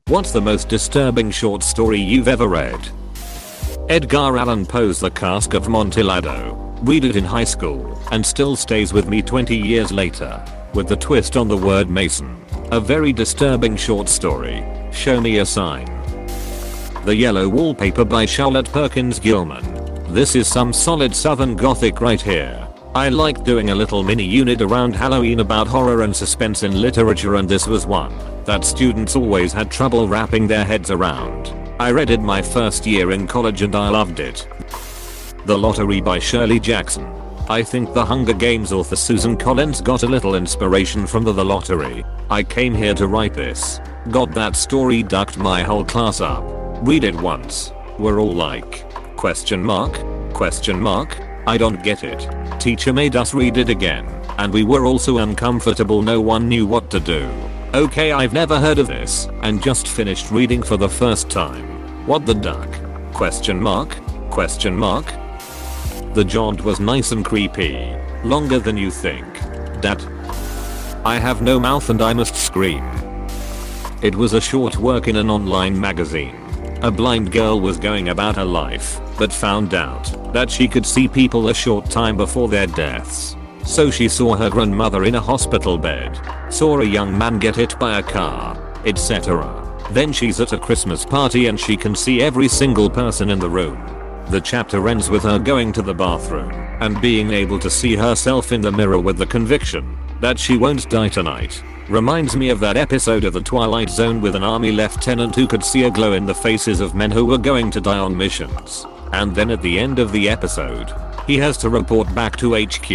What's the most disturbing short story you've ever read? Edgar Allan Poe's The Cask of Amontillado. Read it in high school and still stays with me 20 years later. With the twist on the word Mason. A very disturbing short story. Show me a sign. The Yellow Wallpaper by Charlotte Perkins Gilman. This is some solid Southern Gothic right here. I like doing a little mini unit around Halloween about horror and suspense in literature, and this was one that students always had trouble wrapping their heads around. I read it my first year in college and I loved it. The Lottery by Shirley Jackson. I think the Hunger Games author Susan Collins got a little inspiration from the Lottery. I came here to write this. Got that story, ducked my whole class up. Read it once. We're all like, question mark? I don't get it. Teacher made us read it again, and we were all so uncomfortable no one knew what to do. Okay, I've never heard of this, and just finished reading for the first time. What the duck? Question mark? The jaunt was nice and creepy. Longer than you think. Dat. I have no mouth and I must scream. It was a short work in an online magazine. A blind girl was going about her life, but found out that she could see people a short time before their deaths. So she saw her grandmother in a hospital bed, saw a young man get hit by a car, etc. Then she's at a Christmas party and she can see every single person in the room. The chapter ends with her going to the bathroom and being able to see herself in the mirror with the conviction that she won't die tonight. Reminds me of that episode of The Twilight Zone with an army lieutenant who could see a glow in the faces of men who were going to die on missions. And then at the end of the episode, he has to report back to HQ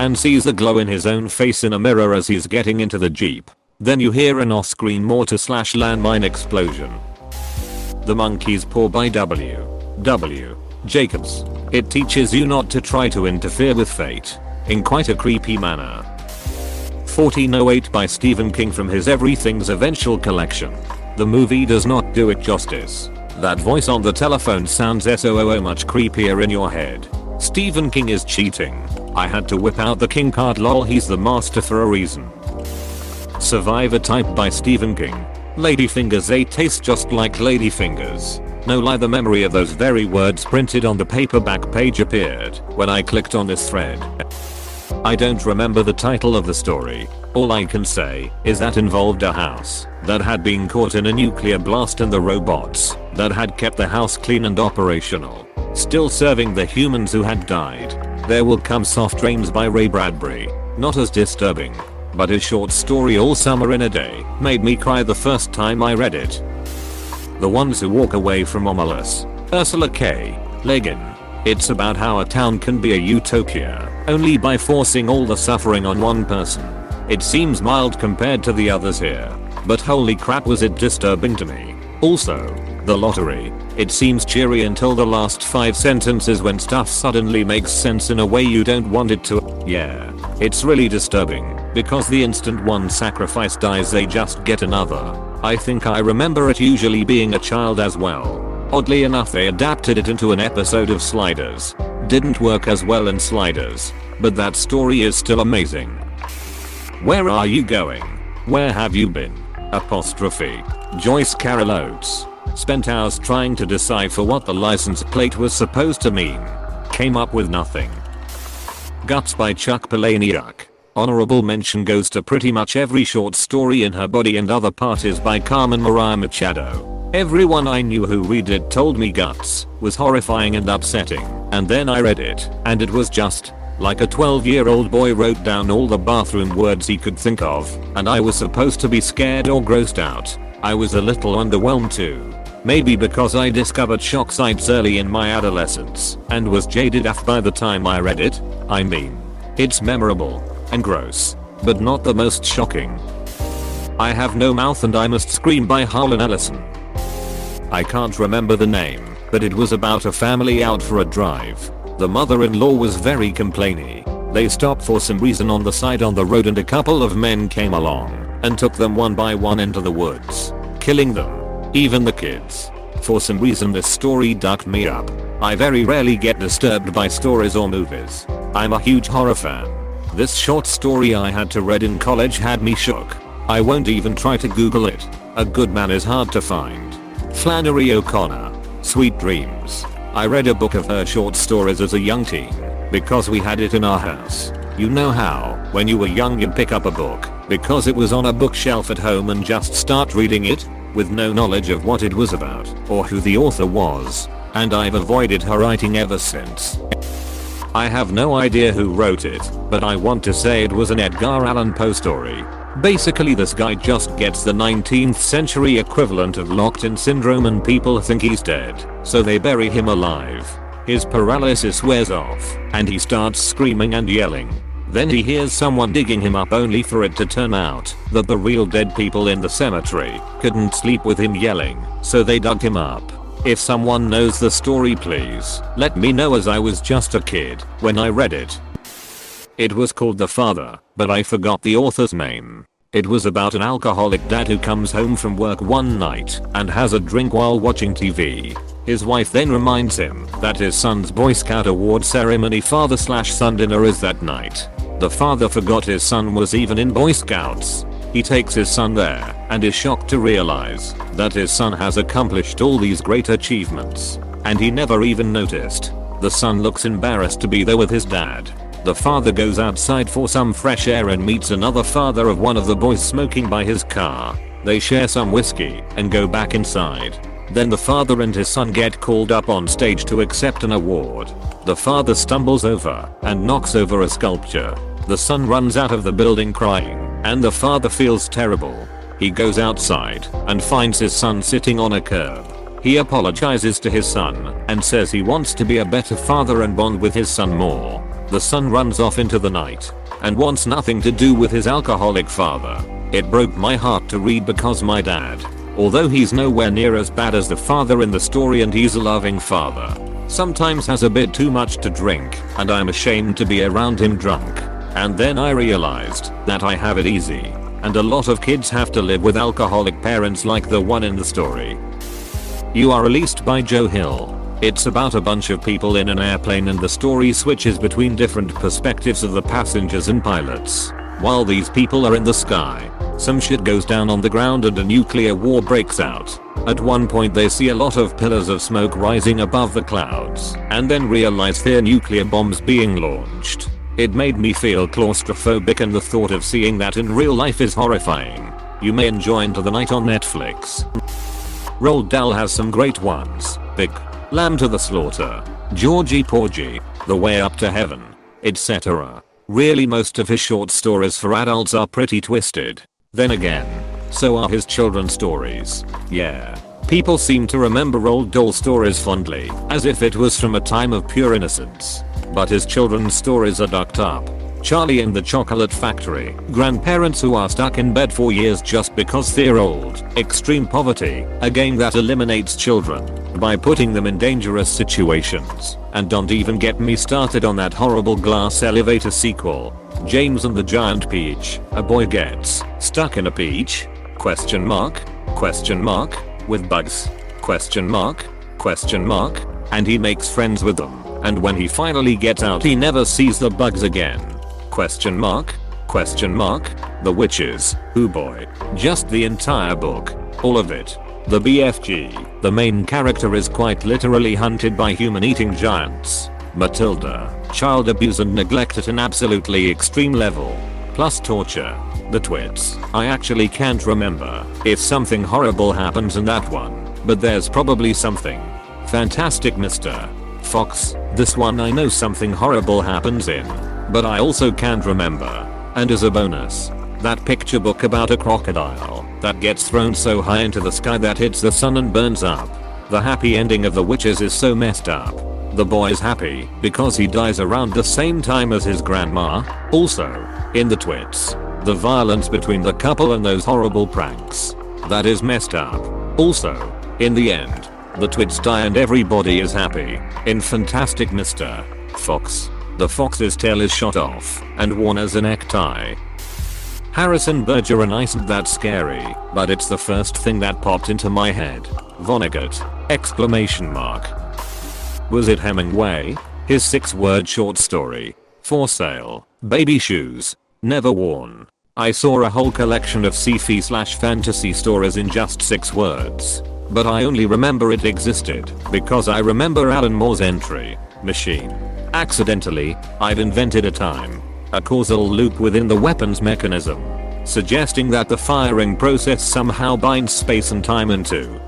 and sees the glow in his own face in a mirror as he's getting into the Jeep. Then you hear an off-screen mortar/landmine explosion. The Monkey's Paw by W. Jacobs. It teaches you not to try to interfere with fate in quite a creepy manner. 1408 by Stephen King from his Everything's Eventual collection. The movie does not do it justice. That voice on the telephone sounds so much creepier in your head. Stephen King is cheating. I had to whip out the King card, lol, he's the master for a reason. Survivor Type by Stephen King. Ladyfingers, they taste just like ladyfingers. No lie, the memory of those very words printed on the paperback page appeared when I clicked on this thread. I don't remember the title of the story. All I can say is that involved a house that had been caught in a nuclear blast and the robots that had kept the house clean and operational, still serving the humans who had died. There Will Come Soft Rains by Ray Bradbury. Not as disturbing, but a short story all summer in a day made me cry the first time I read it. The Ones Who Walk Away from Omelas. Ursula K. Le Guin. It's about how a town can be a utopia only by forcing all the suffering on one person. It seems mild compared to the others here, but holy crap was it disturbing to me. Also, The Lottery. It seems cheery until the last 5 sentences when stuff suddenly makes sense in a way you don't want it to. Yeah, it's really disturbing because the instant one sacrifice dies they just get another. I think I remember it usually being a child as well. Oddly enough, they adapted it into an episode of Sliders. Didn't work as well in Sliders, but that story is still amazing. Where are you going? Where have you been? Apostrophe. Joyce Carol Oates. Spent hours trying to decipher what the license plate was supposed to mean. Came up with nothing. Guts by Chuck Palahniuk. Honorable mention goes to pretty much every short story in Her Body and Other Parties by Carmen Maria Machado. Everyone I knew who read it told me Guts was horrifying and upsetting, and then I read it, and it was just like a 12-year-old boy wrote down all the bathroom words he could think of, and I was supposed to be scared or grossed out. I was a little underwhelmed too. Maybe because I discovered shock sites early in my adolescence and was jaded af by the time I read it. I mean, it's memorable and gross, but not the most shocking. I Have No Mouth and I Must Scream by Harlan Ellison. I can't remember the name, but it was about a family out for a drive. The mother-in-law was very complainy. They stopped for some reason on the side on the road and a couple of men came along and took them one by one into the woods, killing them, even the kids. For some reason this story ducked me up. I very rarely get disturbed by stories or movies. I'm a huge horror fan. This short story I had to read in college had me shook. I won't even try to Google it. A good man is hard to find. Flannery O'Connor. Sweet Dreams. I read a book of her short stories as a young teen because we had it in our house. You know how, when you were young you'd pick up a book because it was on a bookshelf at home and just start reading it with no knowledge of what it was about or who the author was. And I've avoided her writing ever since. I have no idea who wrote it, but I want to say it was an Edgar Allan Poe story. Basically this guy just gets the 19th century equivalent of locked-in syndrome and people think he's dead, so they bury him alive. His paralysis wears off, and he starts screaming and yelling. Then he hears someone digging him up only for it to turn out that the real dead people in the cemetery couldn't sleep with him yelling, so they dug him up. If someone knows the story please let me know as I was just a kid when I read it. It was called The Father, but I forgot the author's name. It was about an alcoholic dad who comes home from work one night and has a drink while watching TV. His wife then reminds him that his son's Boy Scout award ceremony father/son dinner is that night. The father forgot his son was even in Boy Scouts. He takes his son there and is shocked to realize that his son has accomplished all these great achievements, and he never even noticed. The son looks embarrassed to be there with his dad. The father goes outside for some fresh air and meets another father of one of the boys smoking by his car. They share some whiskey and go back inside. Then the father and his son get called up on stage to accept an award. The father stumbles over and knocks over a sculpture. The son runs out of the building crying, and the father feels terrible. He goes outside and finds his son sitting on a curb. He apologizes to his son and says he wants to be a better father and bond with his son more. The son runs off into the night and wants nothing to do with his alcoholic father. It broke my heart to read because my dad, although he's nowhere near as bad as the father in the story and he's a loving father, sometimes has a bit too much to drink, and I'm ashamed to be around him drunk. And then I realized that I have it easy, and a lot of kids have to live with alcoholic parents like the one in the story. You Are Released by Joe Hill. It's about a bunch of people in an airplane and the story switches between different perspectives of the passengers and pilots. While these people are in the sky, some shit goes down on the ground and a nuclear war breaks out. At one point they see a lot of pillars of smoke rising above the clouds, and then realize they're nuclear bombs being launched. It made me feel claustrophobic, and the thought of seeing that in real life is horrifying. You may enjoy Into the Night on Netflix. Roald Dahl has some great ones. Pig, Lamb to the Slaughter, Georgie Porgy, The Way Up to Heaven, etc. Really most of his short stories for adults are pretty twisted. Then again, so are his children's stories. Yeah. People seem to remember Roald Dahl stories fondly, as if it was from a time of pure innocence. But his children's stories are ducked up. Charlie and the Chocolate Factory, grandparents who are stuck in bed for years just because they're old, extreme poverty, a game that eliminates children by putting them in dangerous situations, and don't even get me started on that horrible glass elevator sequel, James and the Giant Peach. A boy gets stuck in a peach? Question mark? Question mark? With bugs? Question mark? Question mark? And he makes friends with them, and when he finally gets out he never sees the bugs again. Question mark? Question mark? The witches, oh boy. Just the entire book. All of it. The BFG, the main character is quite literally hunted by human-eating giants. Matilda, child abuse and neglect at an absolutely extreme level. Plus torture. The twits. I actually can't remember if something horrible happens in that one, but there's probably something. Fantastic Mr. Fox. This one I know something horrible happens in, but I also can't remember. And as a bonus, that picture book about a crocodile that gets thrown so high into the sky that hits the sun and burns up. The happy ending of The Witches is so messed up. The boy is happy because he dies around the same time as his grandma. Also, in the twits, the violence between the couple and those horrible pranks. That is messed up. Also, in the end, the twits die and everybody is happy. In Fantastic Mr. Fox, the fox's tail is shot off and worn as a necktie. Harrison Berger and Isn't That Scary, but it's the first thing that popped into my head. Vonnegut! Exclamation mark. Was it Hemingway? His 6-word short story. For sale. Baby shoes. Never worn. I saw a whole collection of sci-fi/fantasy stories in just 6 words. But I only remember it existed because I remember Alan Moore's entry, machine. Accidentally, I've invented a causal loop within the weapon's mechanism, suggesting that the firing process somehow binds space and time into.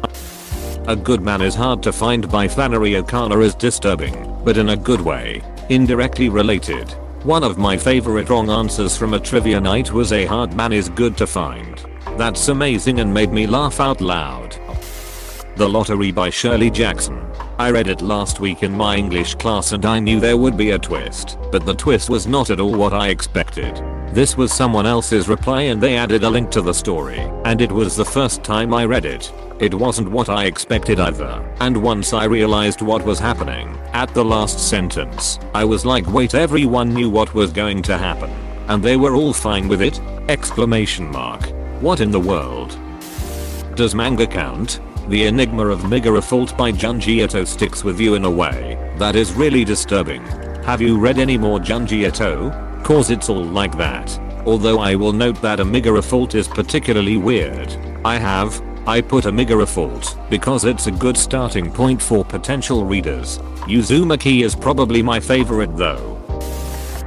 A Good Man is Hard to Find by Flannery O'Connor is disturbing, but in a good way, indirectly related. One of my favorite wrong answers from a trivia night was A Hard Man is Good to Find. That's amazing and made me laugh out loud. The Lottery by Shirley Jackson. I read it last week in my English class and I knew there would be a twist, but the twist was not at all what I expected. This was someone else's reply and they added a link to the story, and it was the first time I read it. It wasn't what I expected either, and once I realized what was happening, at the last sentence, I was like, wait, everyone knew what was going to happen, and they were all fine with it? Exclamation mark. What in the world? Does manga count? The Enigma of Megarafault by Junji Ito sticks with you in a way that is really disturbing. Have you read any more Junji Ito? Cause it's all like that. Although I will note that a Megarafault is particularly weird. I put a Megarafault because it's a good starting point for potential readers. Uzumaki is probably my favorite though.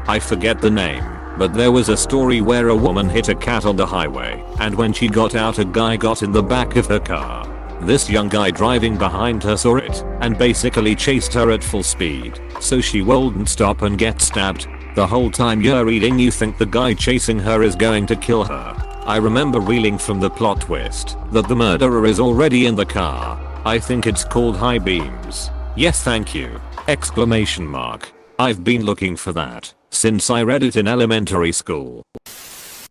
I forget the name, but there was a story where a woman hit a cat on the highway, and when she got out a guy got in the back of her car. This young guy driving behind her saw it, and basically chased her at full speed, so she wouldn't stop and get stabbed. The whole time you're reading you think the guy chasing her is going to kill her. I remember reeling from the plot twist that the murderer is already in the car. I think it's called High Beams. Yes, thank you. Exclamation mark. I've been looking for that since I read it in elementary school.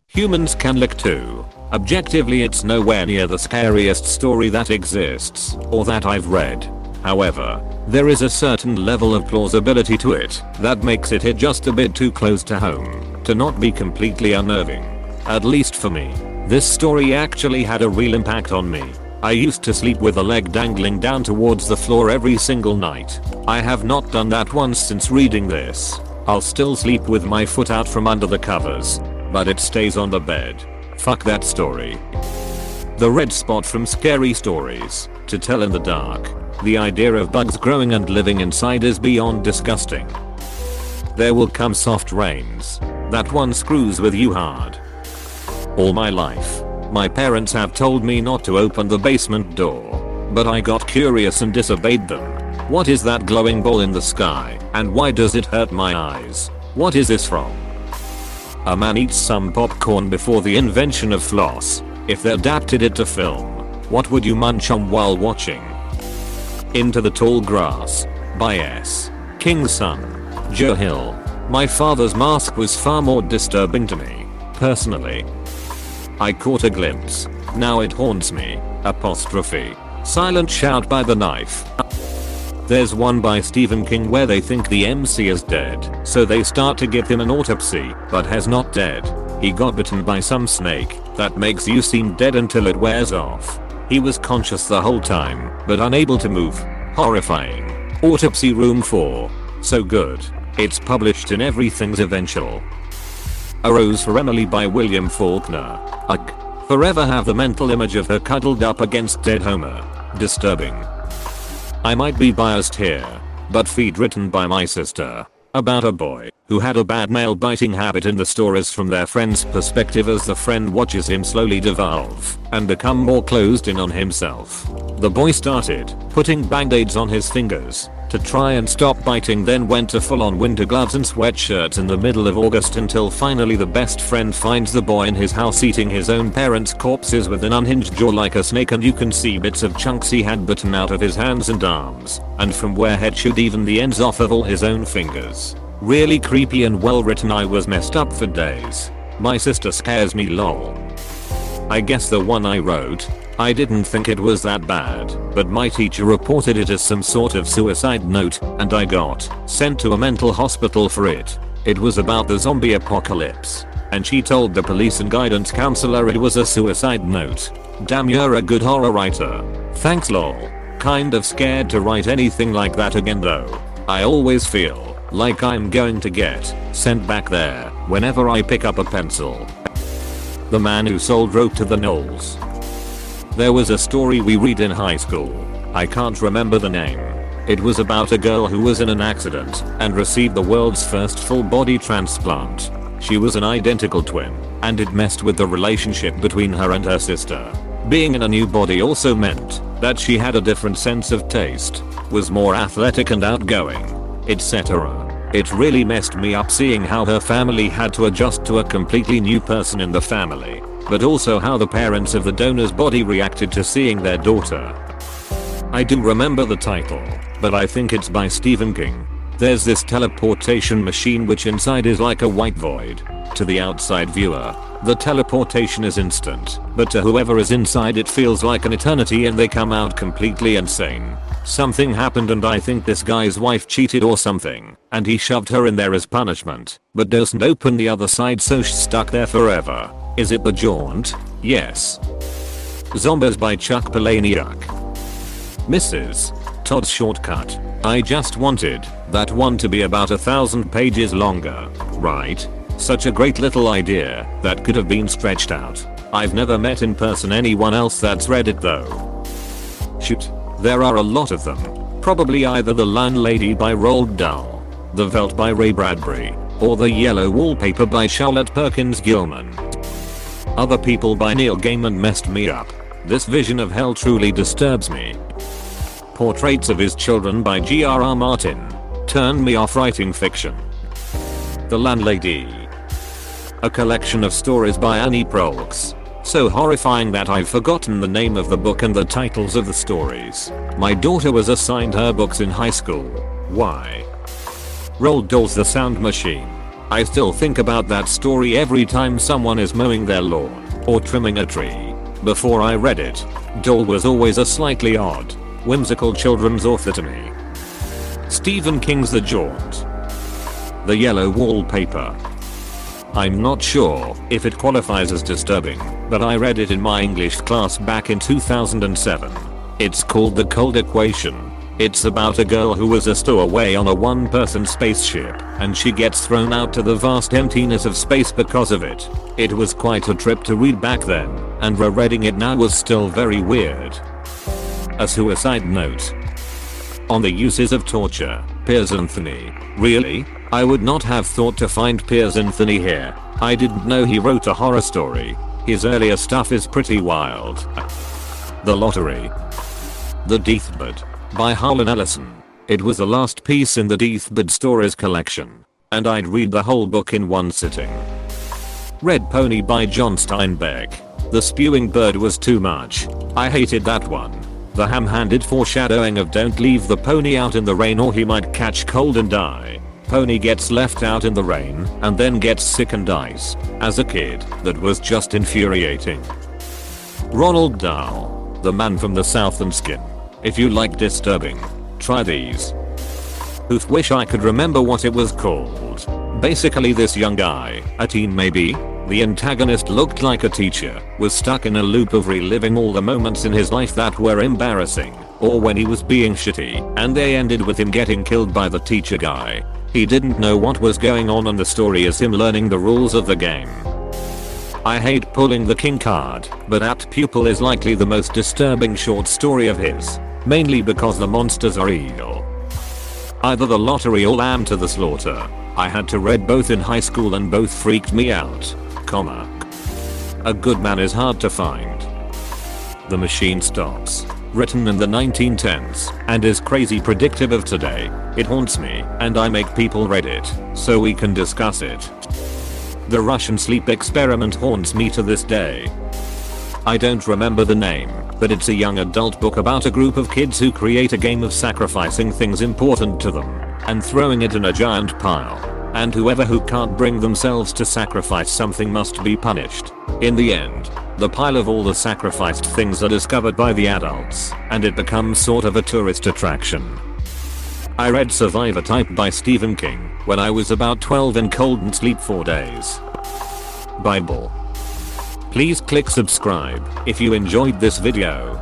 Humans Can Lick Too. Objectively it's nowhere near the scariest story that exists or that I've read. However, there is a certain level of plausibility to it that makes it hit just a bit too close to home to not be completely unnerving. At least for me. This story actually had a real impact on me. I used to sleep with a leg dangling down towards the floor every single night. I have not done that once since reading this. I'll still sleep with my foot out from under the covers, but it stays on the bed. Fuck that story. The red spot from Scary Stories to Tell in the Dark. The idea of bugs growing and living inside is beyond disgusting. There will come soft rains. That one screws with you hard. All my life, my parents have told me not to open the basement door, but I got curious and disobeyed them. What is that glowing ball in the sky, and why does it hurt my eyes? What is this from? A man eats some popcorn before the invention of floss. If they adapted it to film, what would you munch on while watching? Into the Tall Grass by S. King's son, Joe Hill. My father's mask was far more disturbing to me, personally. I caught a glimpse. Now it haunts me. Apostrophe. Silent Shout by the Knife. There's one by Stephen King where they think the MC is dead, so they start to give him an autopsy, but he's not dead. He got bitten by some snake that makes you seem dead until it wears off. He was conscious the whole time, but unable to move. Horrifying. Autopsy Room 4. So good. It's published in Everything's Eventual. A Rose for Emily by William Faulkner. Ugh. Forever have the mental image of her cuddled up against dead Homer. Disturbing. I might be biased here, but feed written by my sister. About a boy who had a bad nail biting habit in the stories from their friend's perspective as the friend watches him slowly devolve and become more closed in on himself. The boy started putting band-aids on his fingers to try and stop biting, then went to full-on winter gloves and sweatshirts in the middle of August until finally the best friend finds the boy in his house eating his own parents' corpses with an unhinged jaw like a snake, and you can see bits of chunks he had bitten out of his hands and arms, and from where head should even the ends off of all his own fingers. Really creepy and well written. I was messed up for days. My sister scares me lol. I guess the one I wrote, I didn't think it was that bad, but my teacher reported it as some sort of suicide note, and I got sent to a mental hospital for it. It was about the zombie apocalypse, and she told the police and guidance counselor it was a suicide note. Damn, you're a good horror writer. Thanks lol. Kind of scared to write anything like that again though. I always feel like I'm going to get sent back there whenever I pick up a pencil. The man who sold rope to the gnolls. There was a story we read in high school. I can't remember the name. It was about a girl who was in an accident and received the world's first full body transplant. She was an identical twin, and it messed with the relationship between her and her sister. Being in a new body also meant that she had a different sense of taste, was more athletic and outgoing, etc. It really messed me up seeing how her family had to adjust to a completely new person in the family, but also how the parents of the donor's body reacted to seeing their daughter. I do remember the title, but I think it's by Stephen King. There's this teleportation machine which inside is like a white void. To the outside viewer, the teleportation is instant, but to whoever is inside it feels like an eternity and they come out completely insane. Something happened and I think this guy's wife cheated or something, and he shoved her in there as punishment, but doesn't open the other side so she's stuck there forever. Is it The Jaunt? Yes. Zombies by Chuck Palahniuk. Mrs. Todd's Shortcut. I just wanted that one to be about 1,000 pages longer, right? Such a great little idea that could have been stretched out. I've never met in person anyone else that's read it though. Shoot. There are a lot of them. Probably either The Landlady by Roald Dahl, The Veldt by Ray Bradbury, or The Yellow Wallpaper by Charlotte Perkins Gilman. Other People by Neil Gaiman messed me up. This vision of hell truly disturbs me. Portraits of His Children by G.R.R. Martin turned me off writing fiction. The Landlady. A collection of stories by Annie Proulx. So horrifying that I've forgotten the name of the book and the titles of the stories. My daughter was assigned her books in high school. Why? Roald Dahl's The Sound Machine. I still think about that story every time someone is mowing their lawn or trimming a tree. Before I read it, Dahl was always a slightly odd, whimsical children's author to me. Stephen King's The Jaunt. The Yellow Wallpaper. I'm not sure if it qualifies as disturbing, but I read it in my English class back in 2007. It's called The Cold Equation. It's about a girl who was a stowaway on a one-person spaceship, and she gets thrown out to the vast emptiness of space because of it. It was quite a trip to read back then, and rereading it now was still very weird. A suicide note. On the uses of torture, Piers Anthony. Really? I would not have thought to find Piers Anthony here. I didn't know he wrote a horror story. His earlier stuff is pretty wild. The Lottery. The Deathbed by Harlan Ellison. It was the last piece in the Deathbed Stories collection, and I'd read the whole book in one sitting. Red Pony by John Steinbeck. The spewing bird was too much. I hated that one. The ham-handed foreshadowing of don't leave the pony out in the rain or he might catch cold and die. Pony gets left out in the rain and then gets sick and dies. As a kid, that was just infuriating. Roald Dahl. The Man from the Southern Skin. If you like disturbing, try these. Oof, wish I could remember what it was called. Basically this young guy, a teen maybe, the antagonist looked like a teacher, was stuck in a loop of reliving all the moments in his life that were embarrassing, or when he was being shitty, and they ended with him getting killed by the teacher guy. He didn't know what was going on and the story is him learning the rules of the game. I hate pulling the king card, but Apt Pupil is likely the most disturbing short story of his, mainly because the monsters are evil. Either The Lottery or Lamb to the Slaughter. I had to read both in high school and both freaked me out. A good man is hard to find. The Machine Stops. Written in the 1910s and is crazy predictive of today. It haunts me and I make people read it so we can discuss it. The Russian Sleep Experiment haunts me to this day. I don't remember the name, but it's a young adult book about a group of kids who create a game of sacrificing things important to them and throwing it in a giant pile. And whoever who can't bring themselves to sacrifice something must be punished. In the end, the pile of all the sacrificed things are discovered by the adults, and it becomes sort of a tourist attraction. I read Survivor Type by Stephen King when I was about 12 and couldn't sleep for days. Bible. Please click subscribe if you enjoyed this video.